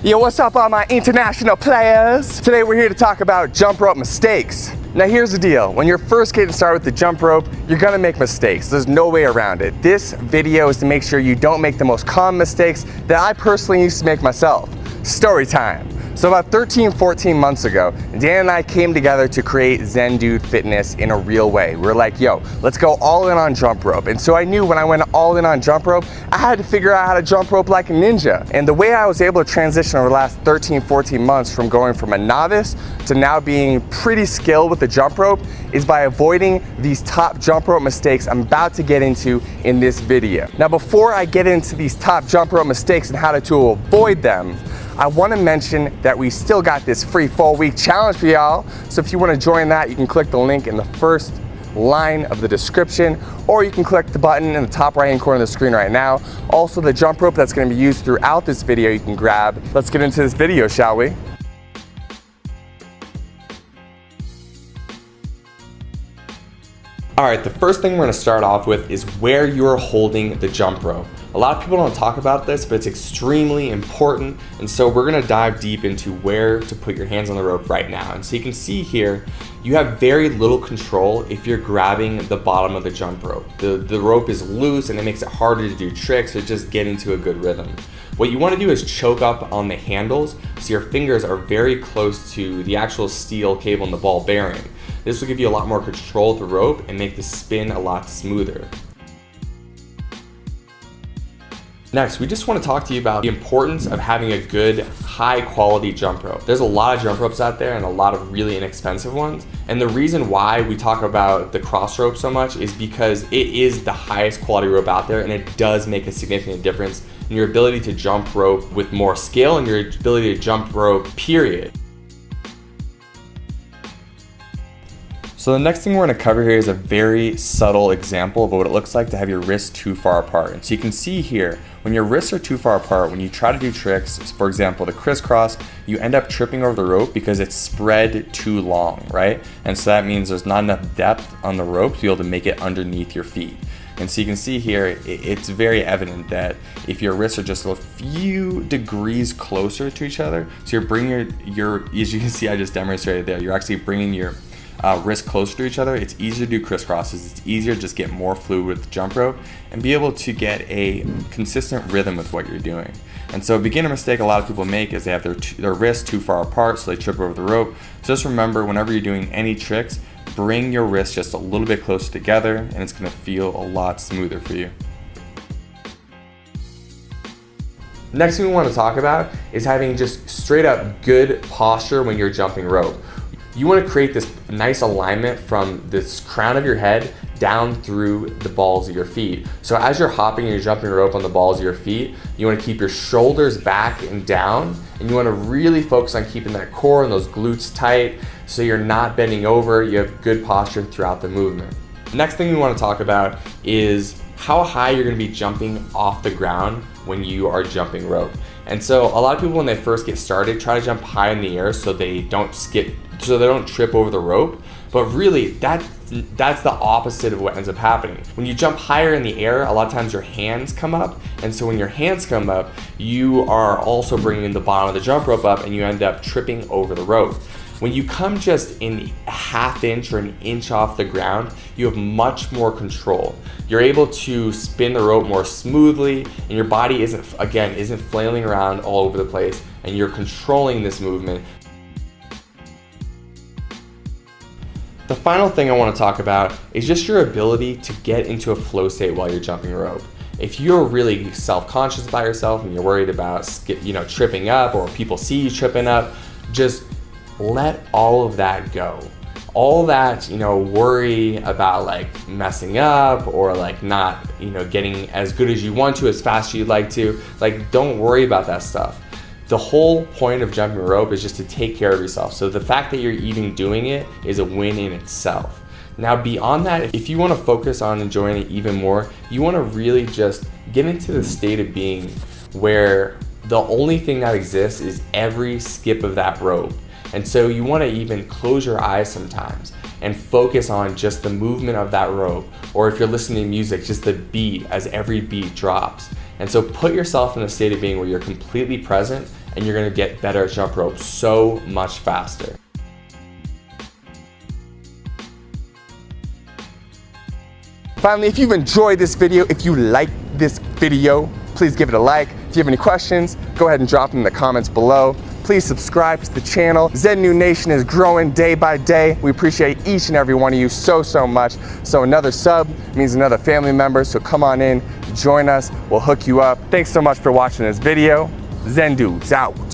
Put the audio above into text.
Yo, what's up all my international players? Today we're here to talk about jump rope mistakes. Now here's the deal, when you're first getting started with the jump rope, you're gonna make mistakes. There's no way around it. This video is to make sure you don't make the most common mistakes that I personally used to make myself. Story time. So about 13, 14 months ago, Dan and I came together to create Zen Dude Fitness in a real way. We were like, yo, let's go all in on jump rope. And so I knew when I went all in on jump rope, I had to figure out how to jump rope like a ninja. And the way I was able to transition over the last 13, 14 months from going from a novice to now being pretty skilled with the jump rope is by avoiding these top jump rope mistakes I'm about to get into in this video. Now before I get into these top jump rope mistakes and how to avoid them, I want to mention that we still got this free 4-week challenge for y'all. So if you want to join that, you can click the link in the first line of the description, or you can click the button in the top right hand corner of the screen right now. Also, the jump rope that's going to be used throughout this video you can grab. Let's get into this video, shall we? All right, the first thing we're going to start off with is where you're holding the jump rope. A lot of people don't talk about this, but it's extremely important. And so we're gonna dive deep into where to put your hands on the rope right now. And so you can see here, you have very little control if you're grabbing the bottom of the jump rope. The rope is loose and it makes it harder to do tricks or just get into a good rhythm. What you wanna do is choke up on the handles so your fingers are very close to the actual steel cable and the ball bearing. This will give you a lot more control of the rope and make the spin a lot smoother. Next, we just want to talk to you about the importance of having a good, high quality jump rope. There's a lot of jump ropes out there and a lot of really inexpensive ones. And the reason why we talk about the cross rope so much is because it is the highest quality rope out there and it does make a significant difference in your ability to jump rope with more skill and your ability to jump rope, period. So the next thing we're going to cover here is a very subtle example of what it looks like to have your wrists too far apart. And so you can see here, when your wrists are too far apart, when you try to do tricks, for example, the crisscross, you end up tripping over the rope because it's spread too long, right? And so that means there's not enough depth on the rope to be able to make it underneath your feet. And so you can see here, it's very evident that if your wrists are just a few degrees closer to each other, so you're bringing your, as you can see, I just demonstrated there, you're actually bringing your wrists closer to each other, it's easier to do crisscrosses, it's easier to just get more fluid with the jump rope and be able to get a consistent rhythm with what you're doing. And so a beginner mistake a lot of people make is they have their wrists too far apart, so they trip over the rope. So just remember, whenever you're doing any tricks, bring your wrists just a little bit closer together and it's going to feel a lot smoother for you. Next thing we want to talk about is having just straight up good posture when you're jumping rope. You want to create this nice alignment from this crown of your head down through the balls of your feet. So as you're hopping and you're jumping rope on the balls of your feet, you want to keep your shoulders back and down, and you want to really focus on keeping that core and those glutes tight so you're not bending over, you have good posture throughout the movement. Next thing we want to talk about is how high you're going to be jumping off the ground when you are jumping rope. And so a lot of people when they first get started try to jump high in the air so they don't trip over the rope, but really that's the opposite of what ends up happening. When you jump higher in the air, a lot of times your hands come up, and so when your hands come up, you are also bringing the bottom of the jump rope up and you end up tripping over the rope. When you come just in a ½ inch or an inch off the ground, you have much more control. You're able to spin the rope more smoothly and your body isn't flailing around all over the place and you're controlling this movement. The final thing I want to talk about is just your ability to get into a flow state while you're jumping rope. If you're really self-conscious about yourself and you're worried about tripping up or people see you tripping up, just let all of that go. All that, worry about like messing up or like not, getting as good as you want to, as fast as you'd like to, like don't worry about that stuff. The whole point of jumping rope is just to take care of yourself. So the fact that you're even doing it is a win in itself. Now beyond that, if you want to focus on enjoying it even more, you want to really just get into the state of being where the only thing that exists is every skip of that rope. And so you want to even close your eyes sometimes and focus on just the movement of that rope. Or if you're listening to music, just the beat as every beat drops. And so put yourself in a state of being where you're completely present, and you're gonna get better at jump rope so much faster. Finally, if you've enjoyed this video, if you like this video, please give it a like. If you have any questions, go ahead and drop them in the comments below. Please subscribe to the channel. ZenNu Nation is growing day by day. We appreciate each and every one of you so much. So another sub means another family member, so come on in, join us, we'll hook you up. Thanks so much for watching this video. Zen Dudes out.